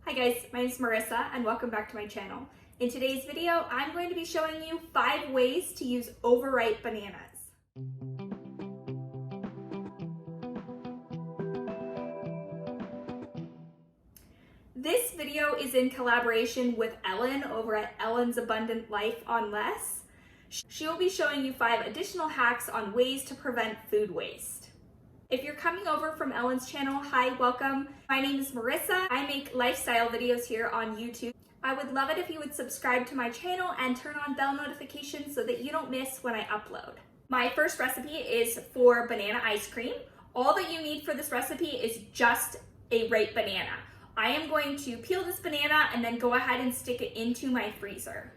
Hi guys, my name is Marissa and welcome back to my channel. In today's video, I'm going to be showing you 5 ways to use overripe bananas. This video is in collaboration with Ellen over at Ellen's Abundant Life on Less. She will be showing you 5 additional hacks on ways to prevent food waste. If you're coming over from Ellen's channel, hi, welcome. My name is Marissa. I make lifestyle videos here on YouTube. I would love it if you would subscribe to my channel and turn on bell notifications so that you don't miss when I upload. My first recipe is for banana ice cream. All that you need for this recipe is just a ripe banana. I am going to peel this banana and then go ahead and stick it into my freezer.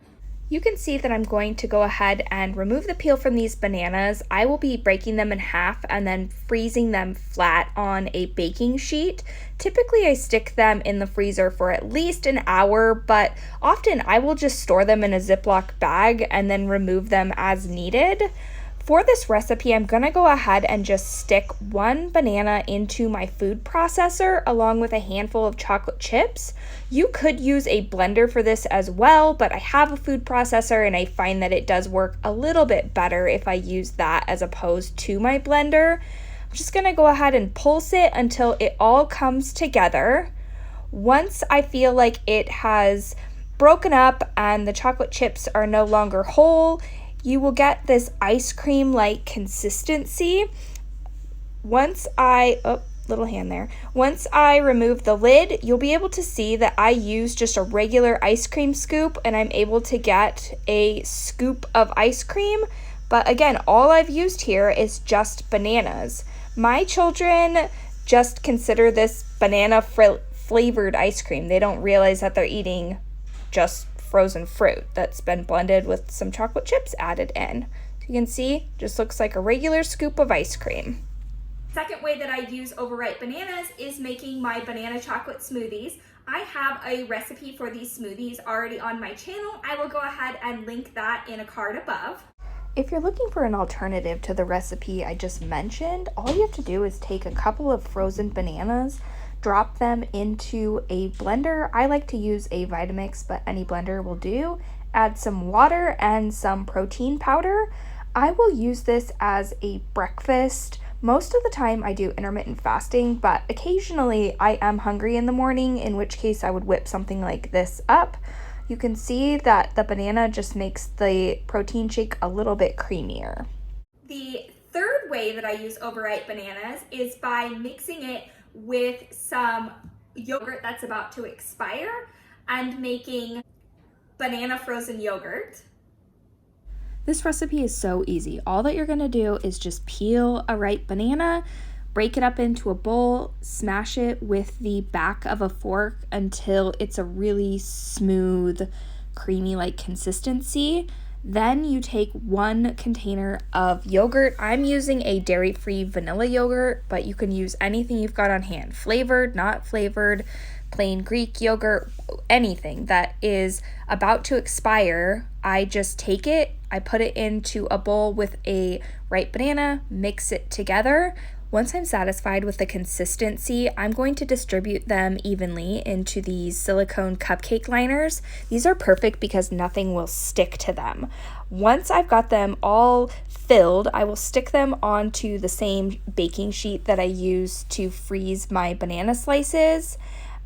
You can see that I'm going to go ahead and remove the peel from these bananas. I will be breaking them in half and then freezing them flat on a baking sheet. Typically I stick them in the freezer for at least an hour, but often I will just store them in a Ziploc bag and then remove them as needed. For this recipe, I'm gonna go ahead and just stick 1 banana into my food processor along with a handful of chocolate chips. You could use a blender for this as well, but I have a food processor and I find that it does work a little bit better if I use that as opposed to my blender. I'm just gonna go ahead and pulse it until it all comes together. Once I feel like it has broken up and the chocolate chips are no longer whole, you will get this ice cream-like consistency. Once I remove the lid, you'll be able to see that I use just a regular ice cream scoop and I'm able to get a scoop of ice cream. But again, all I've used here is just bananas. My children just consider this banana flavored ice cream. They don't realize that they're eating just frozen fruit that's been blended with some chocolate chips added in. So you can see, just looks like a regular scoop of ice cream. Second way that I use overripe bananas is making my banana chocolate smoothies. I have a recipe for these smoothies already on my channel. I will go ahead and link that in a card above. If you're looking for an alternative to the recipe I just mentioned, all you have to do is take a couple of frozen bananas, drop them into a blender. I like to use a Vitamix, but any blender will do. Add some water and some protein powder. I will use this as a breakfast. Most of the time I do intermittent fasting, but occasionally I am hungry in the morning, in which case I would whip something like this up. You can see that the banana just makes the protein shake a little bit creamier. The third way that I use overripe bananas is by mixing it with some yogurt that's about to expire and making banana frozen yogurt. This recipe is so easy. All that you're gonna do is just peel a ripe banana, break it up into a bowl, smash it with the back of a fork until it's a really smooth, creamy-like consistency. Then you take 1 container of yogurt. I'm using a dairy-free vanilla yogurt, but you can use anything you've got on hand. Flavored, not flavored, plain Greek yogurt, anything that is about to expire. I just take it, I put it into a bowl with a ripe banana, mix it together. Once I'm satisfied with the consistency, I'm going to distribute them evenly into these silicone cupcake liners. These are perfect because nothing will stick to them. Once I've got them all filled, I will stick them onto the same baking sheet that I use to freeze my banana slices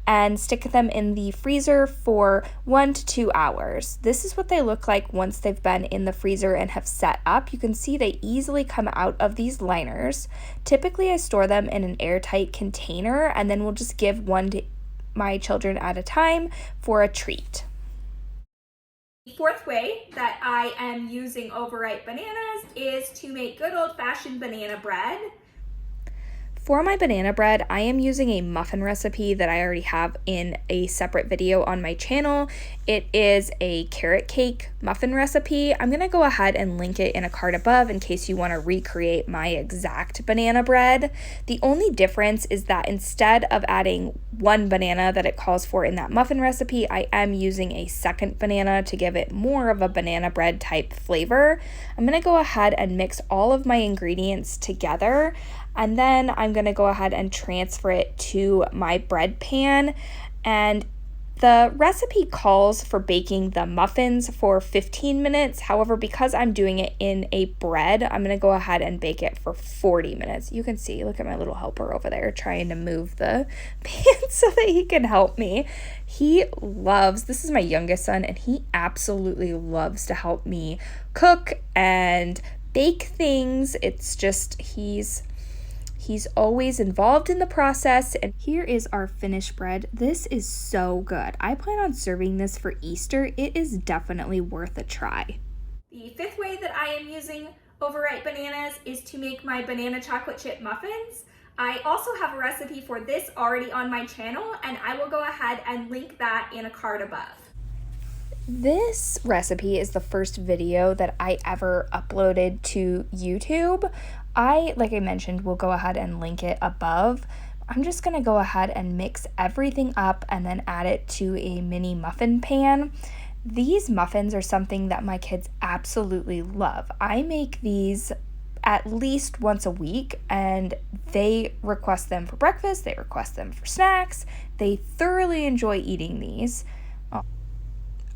and stick them in the freezer for 1 to 2 hours. This is what they look like once they've been in the freezer and have set up. You can see they easily come out of these liners. Typically I store them in an airtight container and then we'll just give one to my children at a time for a treat. The fourth way that I am using overripe bananas is to make good old-fashioned banana bread. For my banana bread, I am using a muffin recipe that I already have in a separate video on my channel. It is a carrot cake muffin recipe. I'm gonna go ahead and link it in a card above in case you wanna recreate my exact banana bread. The only difference is that instead of adding 1 banana that it calls for in that muffin recipe, I am using a second banana to give it more of a banana bread type flavor. I'm gonna go ahead and mix all of my ingredients together. And then I'm going to go ahead and transfer it to my bread pan. And The recipe calls for baking the muffins for 15 minutes. However, because I'm doing it in a bread, I'm going to go ahead and bake it for 40 minutes. You can see, look at my little helper over there trying to move the pan so that he can help me. He loves, this is my youngest son, and he absolutely loves to help me cook and bake things. It's just, he's always involved in the process. And here is our finished bread. This is so good. I plan on serving this for Easter. It is definitely worth a try. The fifth way that I am using overripe bananas is to make my banana chocolate chip muffins. I also have a recipe for this already on my channel, and I will go ahead and link that in a card above. This recipe is the first video that I ever uploaded to YouTube. Like I mentioned, will go ahead and link it above. I'm just going to go ahead and mix everything up and then add it to a mini muffin pan. These muffins are something that my kids absolutely love. I make these at least once a week, and they request them for breakfast, they request them for snacks. They thoroughly enjoy eating these.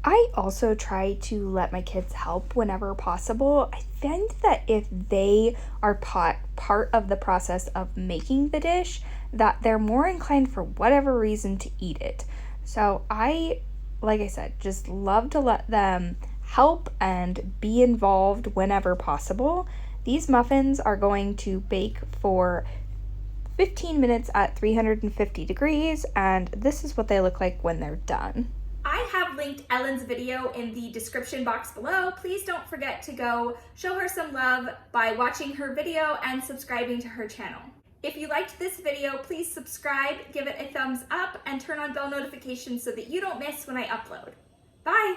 I also try to let my kids help whenever possible. I find that if they are part of the process of making the dish, that they're more inclined for whatever reason to eat it. So like I said, just love to let them help and be involved whenever possible. These muffins are going to bake for 15 minutes at 350 degrees, and this is what they look like when they're done. I have linked Ellen's video in the description box below. Please don't forget to go show her some love by watching her video and subscribing to her channel. If you liked this video, please subscribe, give it a thumbs up, and turn on bell notifications so that you don't miss when I upload. Bye!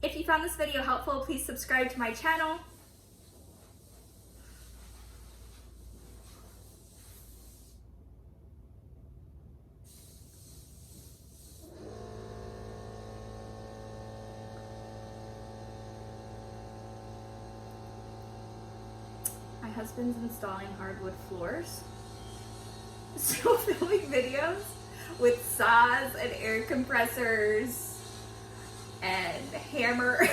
If you found this video helpful, please subscribe to my channel. My husband's installing hardwood floors, so filming videos with saws and air compressors and hammer